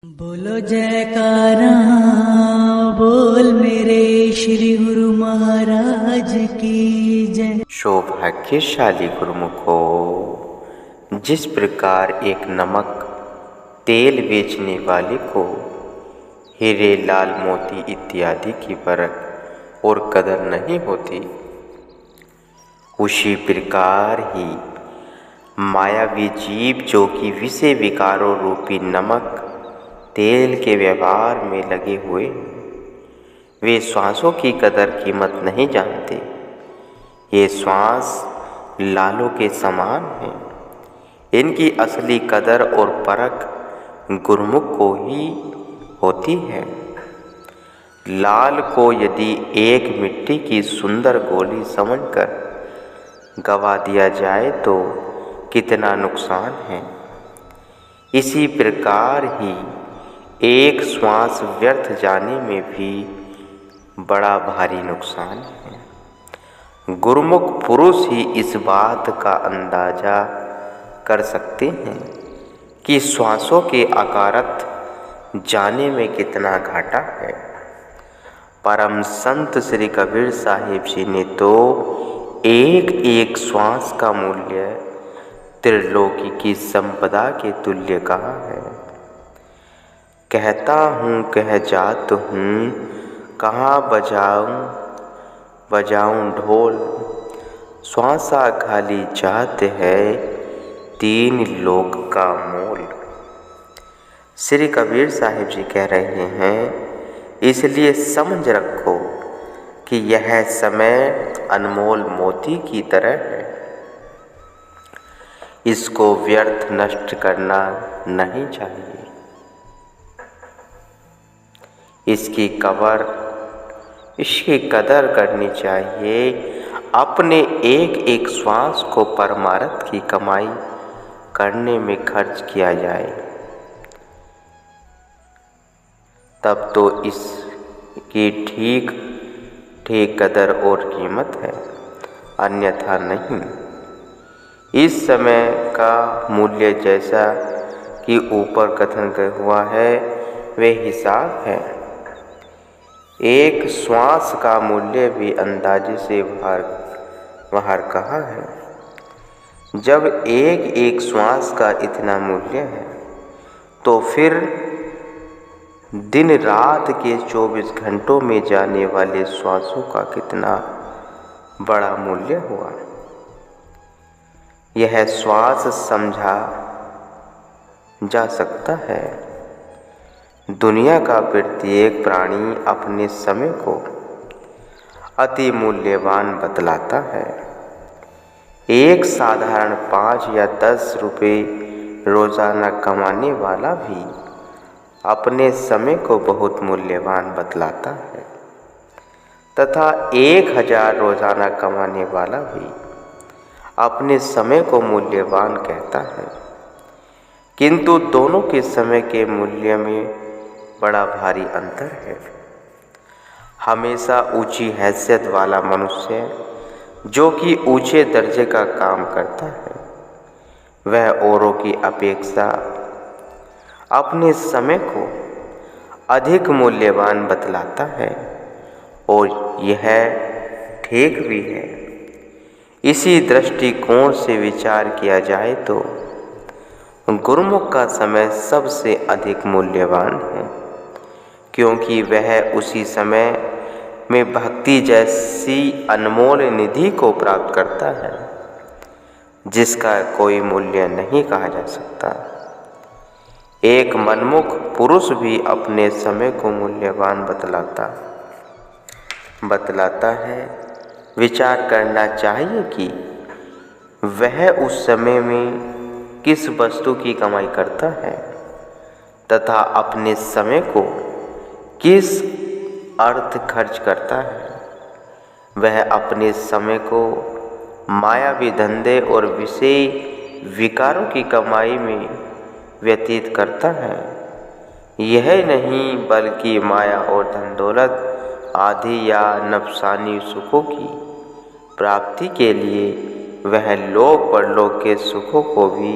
बोलो जयकारा बोल मेरे श्री गुरु महाराज की जय। सौभाग्यशाली गुरुमुखो, जिस प्रकार एक नमक तेल बेचने वाले को हीरे लाल मोती इत्यादि की परख और कदर नहीं होती, उसी प्रकार ही मायावी जीव जो कि विषय विकारों रूपी नमक तेल के व्यवहार में लगे हुए, वे श्वासों की कदर कीमत नहीं जानते। ये श्वास लालों के समान हैं। इनकी असली कदर और परख गुरुमुख को ही होती है। लाल को यदि एक मिट्टी की सुंदर गोली समझकर गवा दिया जाए तो कितना नुकसान है, इसी प्रकार ही एक श्वास व्यर्थ जाने में भी बड़ा भारी नुकसान है। गुरुमुख पुरुष ही इस बात का अंदाजा कर सकते हैं कि श्वासों के अकारत जाने में कितना घाटा है। परम संत श्री कबीर साहिब जी ने तो एक एक श्वास का मूल्य त्रिलोकी की संपदा के तुल्य कहा है। कहता हूँ कह जात हूँ, कहाँ बजाऊँ ढोल, श्वासा खाली जात है, तीन लोक का मोल। श्री कबीर साहिब जी कह रहे हैं, इसलिए समझ रखो कि यह समय अनमोल मोती की तरह है। इसको व्यर्थ नष्ट करना नहीं चाहिए। इसकी कदर करनी चाहिए। अपने एक एक श्वास को परमार्थ की कमाई करने में खर्च किया जाए, तब तो इसकी ठीक ठीक कदर और कीमत है, अन्यथा नहीं। इस समय का मूल्य जैसा कि ऊपर कथन हुआ है वे हिसाब है। एक श्वास का मूल्य भी अंदाजे से बाहर कहा है। जब एक एक श्वास का इतना मूल्य है तो फिर दिन रात के 24 घंटों में जाने वाले श्वासों का कितना बड़ा मूल्य हुआ। यह श्वास समझा जा सकता है। दुनिया का प्रत्येक प्राणी अपने समय को अति मूल्यवान बतलाता है। एक साधारण 5 या 10 रुपये रोजाना कमाने वाला भी अपने समय को बहुत मूल्यवान बतलाता है, तथा 1000 रोजाना कमाने वाला भी अपने समय को मूल्यवान कहता है। किंतु दोनों के समय के मूल्य में बड़ा भारी अंतर है। हमेशा ऊंची हैसियत वाला मनुष्य जो कि ऊंचे दर्जे का काम करता है, वह औरों की अपेक्षा अपने समय को अधिक मूल्यवान बतलाता है, और यह ठीक भी है। इसी दृष्टिकोण से विचार किया जाए तो गुरुमुख का समय सबसे अधिक मूल्यवान है, क्योंकि वह उसी समय में भक्ति जैसी अनमोल निधि को प्राप्त करता है जिसका कोई मूल्य नहीं कहा जा सकता। एक मनमुख पुरुष भी अपने समय को मूल्यवान बतलाता है। विचार करना चाहिए कि वह उस समय में किस वस्तु की कमाई करता है तथा अपने समय को किस अर्थ खर्च करता है। वह अपने समय को मायावी धंधे और विषय विकारों की कमाई में व्यतीत करता है। यह नहीं बल्कि माया और धन दौलत आदि या नफसानी सुखों की प्राप्ति के लिए वह लोक परलोक के सुखों को भी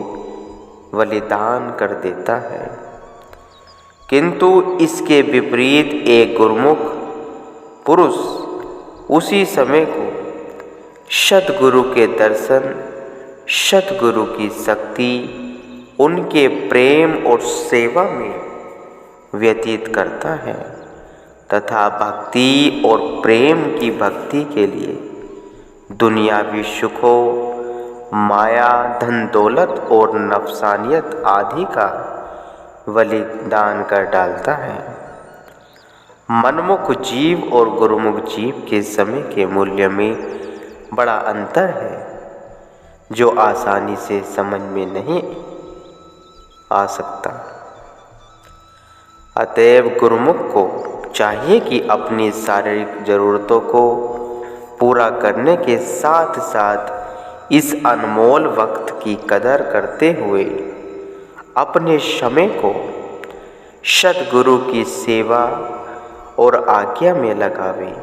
बलिदान कर देता है। किंतु इसके विपरीत एक गुरुमुख पुरुष उसी समय को सद्गुरु के दर्शन, सद्गुरु की शक्ति, उनके प्रेम और सेवा में व्यतीत करता है तथा भक्ति और प्रेम की भक्ति के लिए दुनियावी सुखों, माया, धन दौलत और नफसानियत आदि का बलिदान कर डालता है। मनमुख जीव और गुरुमुख जीव के समय के मूल्य में बड़ा अंतर है, जो आसानी से समझ में नहीं आ सकता। अतएव गुरुमुख को चाहिए कि अपनी शारीरिक जरूरतों को पूरा करने के साथ साथ इस अनमोल वक्त की कदर करते हुए अपने समय को सद्गुरु की सेवा और आज्ञा में लगावे।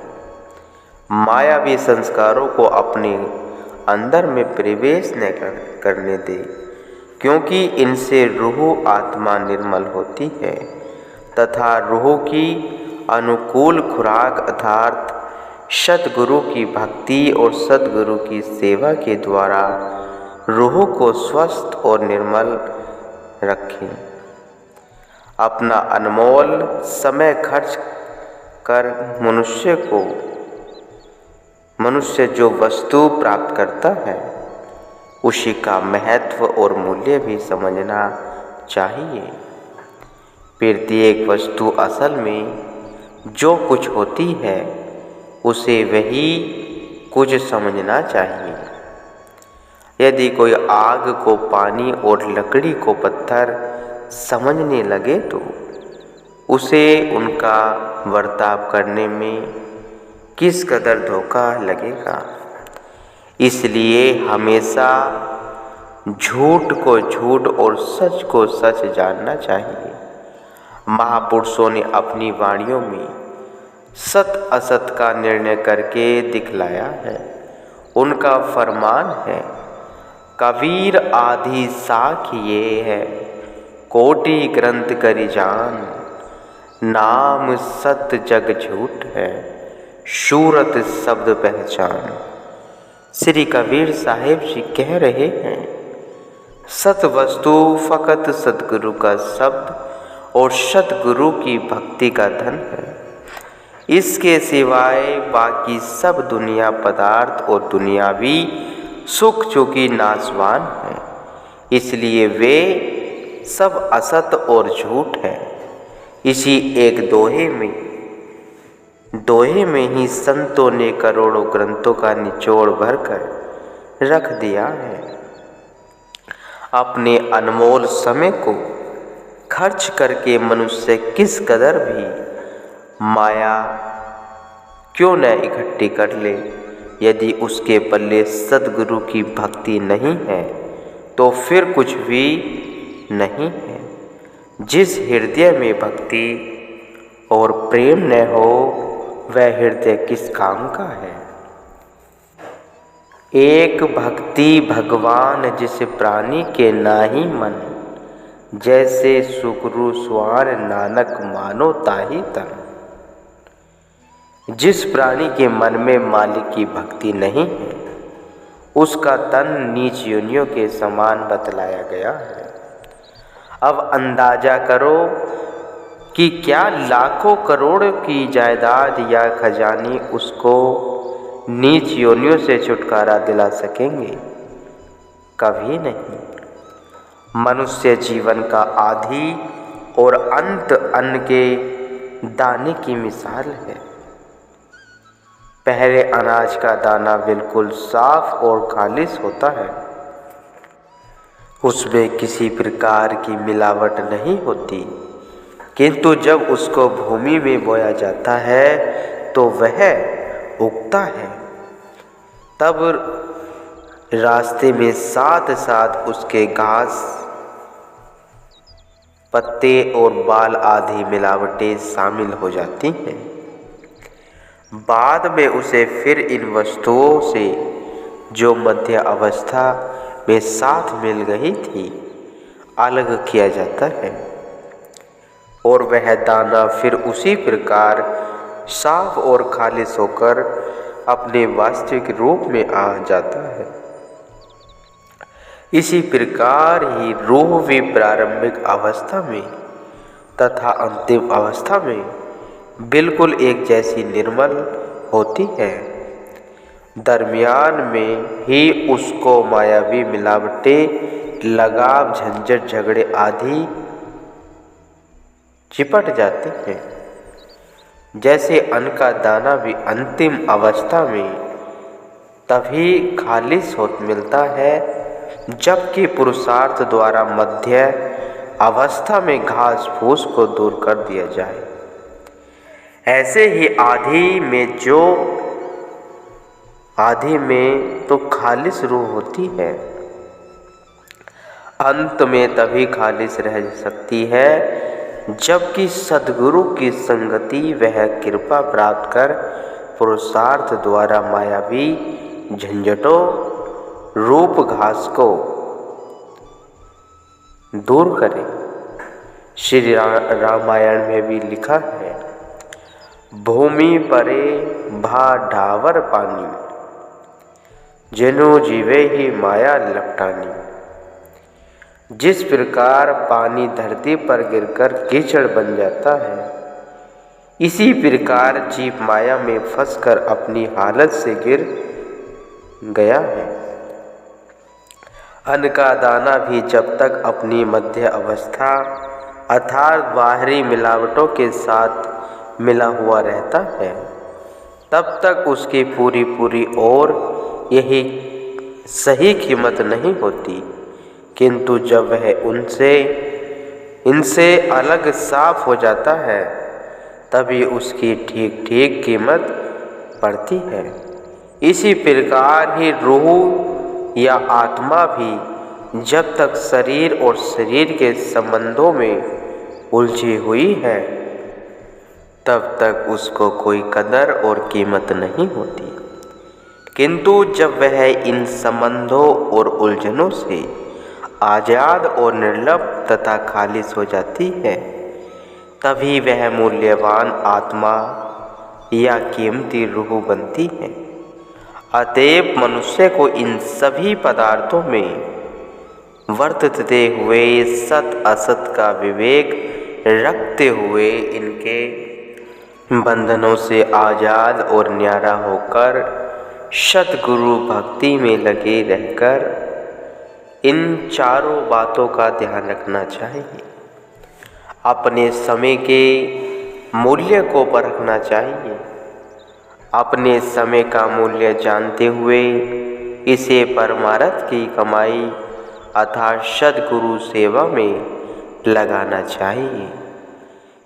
मायावी संस्कारों को अपने अंदर में प्रवेश न करने दे, क्योंकि इनसे रूह आत्मा निर्मल होती है तथा रूह की अनुकूल खुराक अर्थात सद्गुरु की भक्ति और सद्गुरु की सेवा के द्वारा रूह को स्वस्थ और निर्मल रखें। अपना अनमोल समय खर्च कर मनुष्य जो वस्तु प्राप्त करता है उसी का महत्व और मूल्य भी समझना चाहिए। प्रत्येक वस्तु असल में जो कुछ होती है उसे वही कुछ समझना चाहिए। यदि कोई आग को पानी और लकड़ी को पत्थर समझने लगे तो उसे उनका बर्ताव करने में किस कदर धोखा लगेगा। इसलिए हमेशा झूठ को झूठ और सच को सच जानना चाहिए। महापुरुषों ने अपनी वाणियों में सत असत का निर्णय करके दिखलाया है। उनका फरमान है, कबीर आदि साख ये है, कोटि ग्रंथ करि जान, नाम सत जग झूठ है, सूरत शब्द पहचान। श्री कबीर साहेब जी कह रहे हैं, सत वस्तु फकत सतगुरु का शब्द और सतगुरु की भक्ति का धन है। इसके सिवाय बाकी सब दुनिया पदार्थ और दुनियावी सुख चूँकि नाशवान है, इसलिए वे सब असत और झूठ है। इसी एक दोहे में ही संतों ने करोड़ों ग्रंथों का निचोड़ भरकर रख दिया है। अपने अनमोल समय को खर्च करके मनुष्य किस कदर भी माया क्यों न इकट्ठी कर ले, यदि उसके पल्ले सद्गुरु की भक्ति नहीं है तो फिर कुछ भी नहीं है। जिस हृदय में भक्ति और प्रेम न हो वह हृदय किस काम का है। एक भक्ति भगवान जिस प्राणी के नाही मन, जैसे सुकरु स्वान नानक मानो ताहि तन। जिस प्राणी के मन में मालिक की भक्ति नहीं है उसका तन नीच योनियों के समान बतलाया गया है। अब अंदाजा करो कि क्या लाखों करोड़ की जायदाद या खजानी उसको नीच योनियों से छुटकारा दिला सकेंगे? कभी नहीं। मनुष्य जीवन का आदि और अंत अन्न के दाने की मिसाल है। पहले अनाज का दाना बिल्कुल साफ और खालिश होता है, उसमें किसी प्रकार की मिलावट नहीं होती, किंतु जब उसको भूमि में बोया जाता है तो वह उगता है। तब रास्ते में साथ साथ उसके घास, पत्ते और बाल आदि मिलावटें शामिल हो जाती हैं। बाद में उसे फिर इन वस्तुओं से जो मध्य अवस्था में साथ मिल गई थी अलग किया जाता है। और वह दाना फिर उसी प्रकार साफ और खालिस होकर अपने वास्तविक रूप में आ जाता है। इसी प्रकार ही रूह भी प्रारंभिक अवस्था में तथा अंतिम अवस्था में बिल्कुल एक जैसी निर्मल होती है। दरमियान में ही उसको मायावी मिलावटें, लगाव, झंझट, झगड़े आदि चिपट जाते हैं। जैसे अन्न का दाना भी अंतिम अवस्था में तभी खालिस मिलता है जबकि पुरुषार्थ द्वारा मध्य अवस्था में घास फूस को दूर कर दिया जाए। ऐसे ही आधि में तो खालिस रूह होती है, अंत में तभी खालिस रह सकती है जबकि सद्गुरु की संगति वह कृपा प्राप्त कर पुरुषार्थ द्वारा मायावी झंझटों रूप घास को दूर करे। श्री रामायण में भी लिखा है, भूमि परे भा ढावर पानी, जिनु जीवे ही माया लपटानी। जिस प्रकार पानी धरती पर गिरकर कीचड़ बन जाता है, इसी प्रकार जीव माया में फंसकर अपनी हालत से गिर गया है। अन्न का दाना भी जब तक अपनी मध्य अवस्था अर्थात बाहरी मिलावटों के साथ मिला हुआ रहता है, तब तक उसकी पूरी और यही सही कीमत नहीं होती। किंतु जब वह इनसे अलग साफ हो जाता है, तभी उसकी ठीक कीमत पड़ती है। इसी प्रकार ही रूह या आत्मा भी जब तक शरीर और शरीर के संबंधों में उलझी हुई है, तब तक उसको कोई कदर और कीमत नहीं होती। किंतु जब वह इन संबंधों और उलझनों से आजाद और निर्लिप्त तथा खालिस हो जाती है, तभी वह मूल्यवान आत्मा या कीमती रूह बनती है। अतएव मनुष्य को इन सभी पदार्थों में वर्तते हुए सत असत का विवेक रखते हुए इनके बंधनों से आजाद और न्यारा होकर सद्गुरु भक्ति में लगे रहकर इन चारों बातों का ध्यान रखना चाहिए। अपने समय के मूल्य को परखना चाहिए। अपने समय का मूल्य जानते हुए इसे परमार्थ की कमाई अर्थात सद्गुरु सेवा में लगाना चाहिए।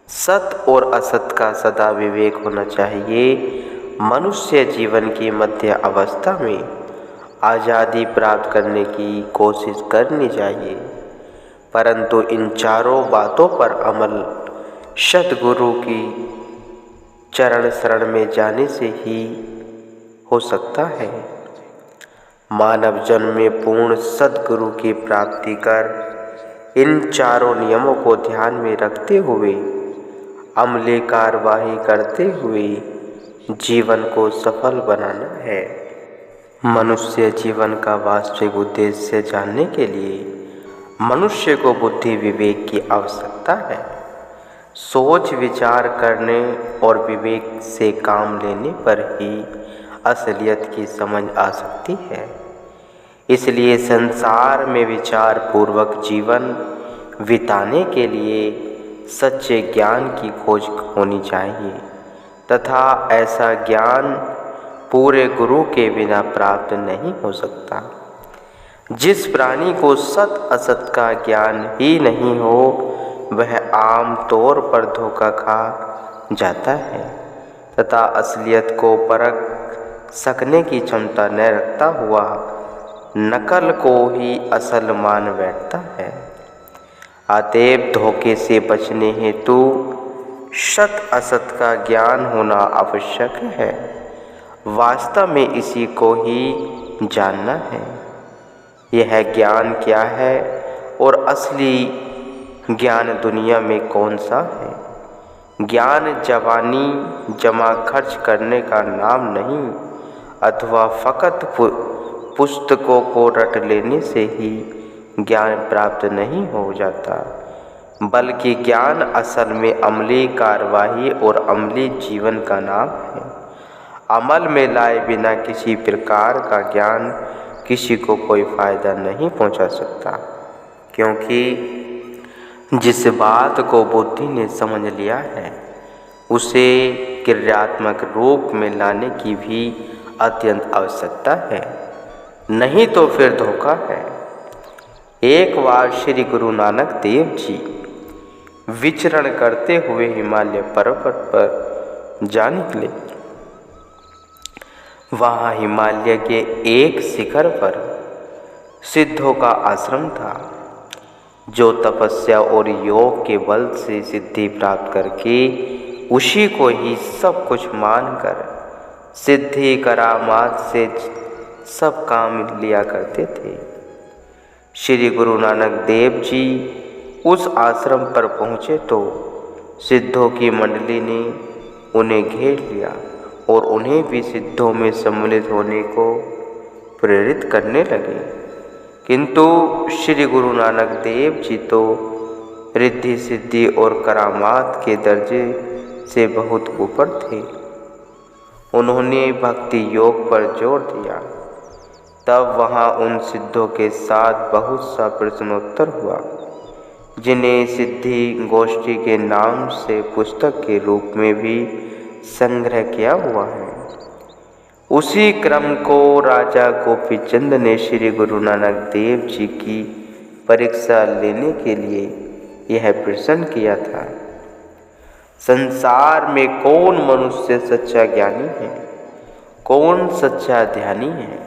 सत और असत का सदा विवेक होना चाहिए। मनुष्य जीवन की मध्य अवस्था में आज़ादी प्राप्त करने की कोशिश करनी चाहिए, परंतु इन चारों बातों पर अमल सद्गुरु की चरण शरण में जाने से ही हो सकता है। मानव जन्म में पूर्ण सद्गुरु की प्राप्ति कर इन चारों नियमों को ध्यान में रखते हुए अमली कार्यवाही करते हुए जीवन को सफल बनाना है। मनुष्य जीवन का वास्तविक उद्देश्य जानने के लिए मनुष्य को बुद्धि विवेक की आवश्यकता है। सोच विचार करने और विवेक से काम लेने पर ही असलियत की समझ आ सकती है। इसलिए संसार में विचार पूर्वक जीवन बिताने के लिए सच्चे ज्ञान की खोज होनी चाहिए तथा ऐसा ज्ञान पूरे गुरु के बिना प्राप्त नहीं हो सकता। जिस प्राणी को सत असत का ज्ञान ही नहीं हो, वह आम तौर पर धोखा खा जाता है तथा असलियत को परख सकने की क्षमता न रखता हुआ नकल को ही असल मान बैठता है। अतएव धोखे से बचने हेतु सत असत का ज्ञान होना आवश्यक है। वास्तव में इसी को ही जानना है। यह ज्ञान क्या है और असली ज्ञान दुनिया में कौन सा है। ज्ञान जवानी जमा खर्च करने का नाम नहीं, अथवा फकत पुस्तकों को रट लेने से ही ज्ञान प्राप्त नहीं हो जाता, बल्कि ज्ञान असल में अमली कार्यवाही और अमली जीवन का नाम है। अमल में लाए बिना किसी प्रकार का ज्ञान किसी को कोई फायदा नहीं पहुंचा सकता, क्योंकि जिस बात को बुद्धि ने समझ लिया है उसे क्रियात्मक रूप में लाने की भी अत्यंत आवश्यकता है, नहीं तो फिर धोखा है। एक बार श्री गुरु नानक देव जी विचरण करते हुए हिमालय पर्वत पर जा निकले। वहाँ हिमालय के एक शिखर पर सिद्धों का आश्रम था, जो तपस्या और योग के बल से सिद्धि प्राप्त करके उसी को ही सब कुछ मानकर सिद्धि करामात से सब काम लिया करते थे। श्री गुरु नानक देव जी उस आश्रम पर पहुँचे तो सिद्धों की मंडली ने उन्हें घेर लिया और उन्हें भी सिद्धों में सम्मिलित होने को प्रेरित करने लगे, किंतु श्री गुरु नानक देव जी तो रिद्धि सिद्धि और करामात के दर्जे से बहुत ऊपर थे। उन्होंने भक्ति योग पर जोर दिया। तब वहाँ उन सिद्धों के साथ बहुत सा प्रश्नोत्तर हुआ, जिन्हें सिद्धि गोष्ठी के नाम से पुस्तक के रूप में भी संग्रह किया हुआ है। उसी क्रम को राजा गोपीचंद ने श्री गुरु नानक देव जी की परीक्षा लेने के लिए यह प्रश्न किया था, संसार में कौन मनुष्य सच्चा ज्ञानी है, कौन सच्चा ध्यानी है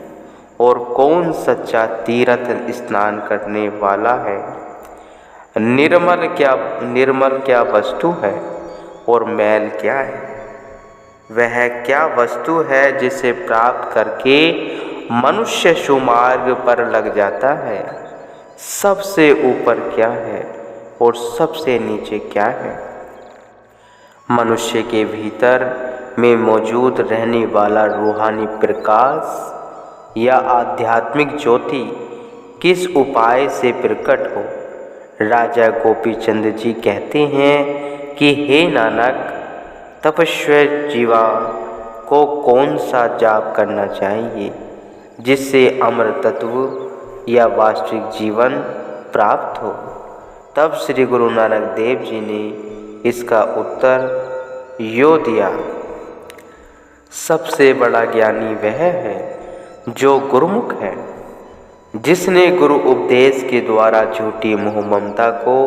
और कौन सच्चा तीर्थ स्नान करने वाला है। निर्मल क्या वस्तु है और मैल क्या है। वह क्या वस्तु है जिसे प्राप्त करके मनुष्य सुमार्ग पर लग जाता है। सबसे ऊपर क्या है और सबसे नीचे क्या है। मनुष्य के भीतर में मौजूद रहने वाला रूहानी प्रकाश या आध्यात्मिक ज्योति किस उपाय से प्रकट हो। राजा गोपीचंद जी कहते हैं कि हे नानक, तपस्वी जीवा को कौन सा जाप करना चाहिए जिससे अमर तत्व या वास्तविक जीवन प्राप्त हो। तब श्री गुरु नानक देव जी ने इसका उत्तर यो दिया, सबसे बड़ा ज्ञानी वह है जो गुरुमुख है, जिसने गुरु उपदेश के द्वारा झूठी मोह ममता को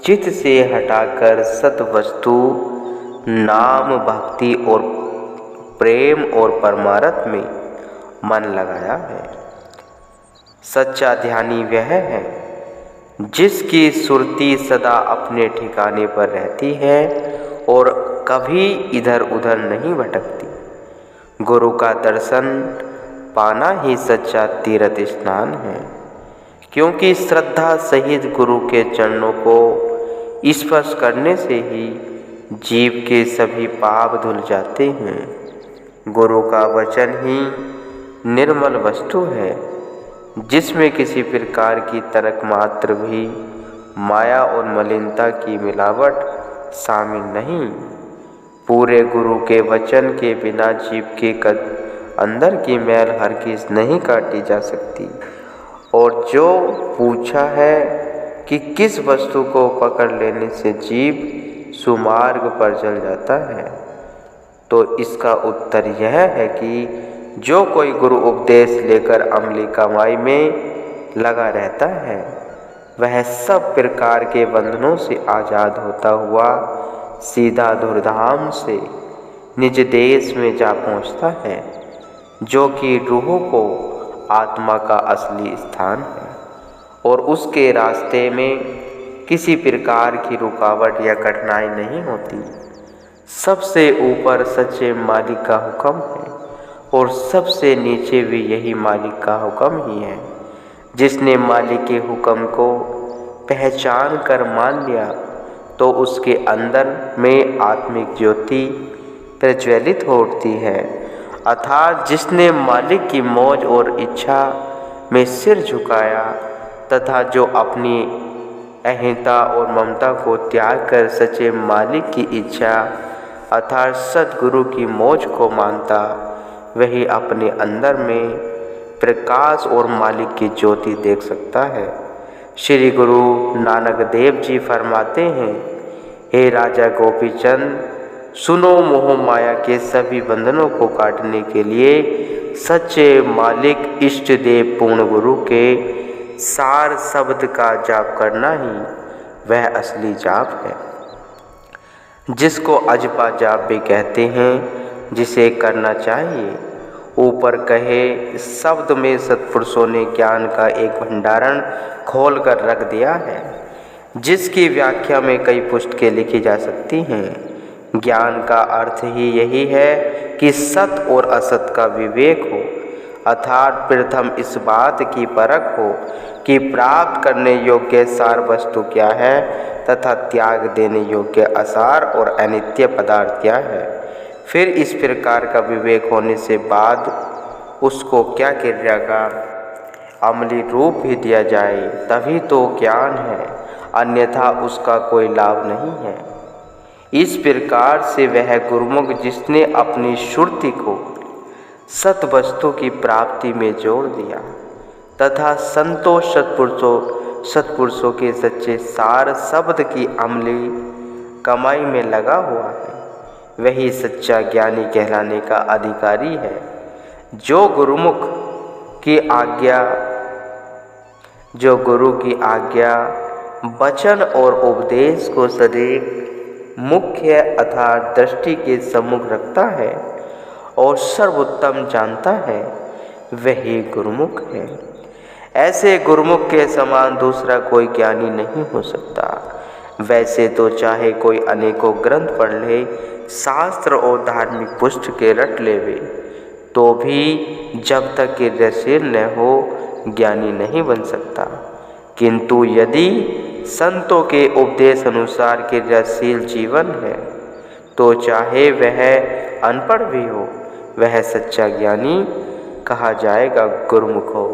चित्त से हटाकर सत वस्तु नाम भक्ति और प्रेम और परमार्थ में मन लगाया है। सच्चा ध्यानी वह है जिसकी सुरती सदा अपने ठिकाने पर रहती है और कभी इधर उधर नहीं भटकती। गुरु का दर्शन पाना ही सच्चा तीर्थ स्नान है, क्योंकि श्रद्धा सहित गुरु के चरणों को स्पर्श करने से ही जीव के सभी पाप धुल जाते हैं। गुरु का वचन ही निर्मल वस्तु है, जिसमें किसी प्रकार की तर्क मात्र भी माया और मलिनता की मिलावट शामिल नहीं। पूरे गुरु के वचन के बिना जीव के अंदर की मैल हरगिज नहीं काटी जा सकती। और जो पूछा है कि किस वस्तु को पकड़ लेने से जीव सुमार्ग पर चल जाता है, तो इसका उत्तर यह है कि जो कोई गुरु उपदेश लेकर अमली कमाई में लगा रहता है, वह सब प्रकार के बंधनों से आज़ाद होता हुआ सीधा धूमधाम से निज देश में जा पहुंचता है, जो कि रूह को आत्मा का असली स्थान है। और उसके रास्ते में किसी प्रकार की रुकावट या कठिनाई नहीं होती। सबसे ऊपर सच्चे मालिक का हुक्म है और सबसे नीचे भी यही मालिक का हुक्म ही है। जिसने मालिक के हुक्म को पहचान कर मान लिया तो उसके अंदर में आत्मिक ज्योति प्रज्वलित हो उठती है। अर्थात जिसने मालिक की मौज और इच्छा में सिर झुकाया तथा जो अपनी अहिंसा और ममता को त्याग कर सच्चे मालिक की इच्छा अर्थात सद्गुरु की मौज को मानता, वही अपने अंदर में प्रकाश और मालिक की ज्योति देख सकता है। श्री गुरु नानक देव जी फरमाते हैं, हे राजा गोपीचंद, सुनो, मोह माया के सभी बंधनों को काटने के लिए सच्चे मालिक इष्ट देव पूर्ण गुरु के सार शब्द का जाप करना ही वह असली जाप है, जिसको अजपा जाप भी कहते हैं, जिसे करना चाहिए। ऊपर कहे शब्द में सत्पुरुषों ने ज्ञान का एक भंडारण खोल कर रख दिया है, जिसकी व्याख्या में कई पुस्तकें लिखी जा सकती हैं। ज्ञान का अर्थ ही यही है कि सत और असत का विवेक हो, अर्थात प्रथम इस बात की परख हो कि प्राप्त करने योग्य सार वस्तु क्या है तथा त्याग देने योग्य असार और अनित्य पदार्थ क्या है। फिर इस प्रकार का विवेक होने से बाद उसको क्या क्रिया का अमली रूप भी दिया जाए, तभी तो ज्ञान है, अन्यथा उसका कोई लाभ नहीं है। इस प्रकार से वह गुरुमुख जिसने अपनी श्रुति को सत वस्तु की प्राप्ति में जोड़ दिया तथा संतोष सत्पुरुषों के सच्चे सार शब्द की अमली कमाई में लगा हुआ है, वही सच्चा ज्ञानी कहलाने का अधिकारी है। जो गुरु की आज्ञा वचन और उपदेश को सदैव मुख्य अर्थात दृष्टि के सम्मुख रखता है और सर्वोत्तम जानता है, वही गुरुमुख है। ऐसे गुरुमुख के समान दूसरा कोई ज्ञानी नहीं हो सकता। वैसे तो चाहे कोई अनेकों ग्रंथ पढ़ ले, शास्त्र और धार्मिक पुस्तकें रट लेवे, तो भी जब तक क्रियाशील न हो ज्ञानी नहीं बन सकता। किंतु यदि संतों के उपदेश अनुसार क्रियाशील जीवन है, तो चाहे वह अनपढ़ भी हो, वह सच्चा ज्ञानी कहा जाएगा, गुरुमुख हो।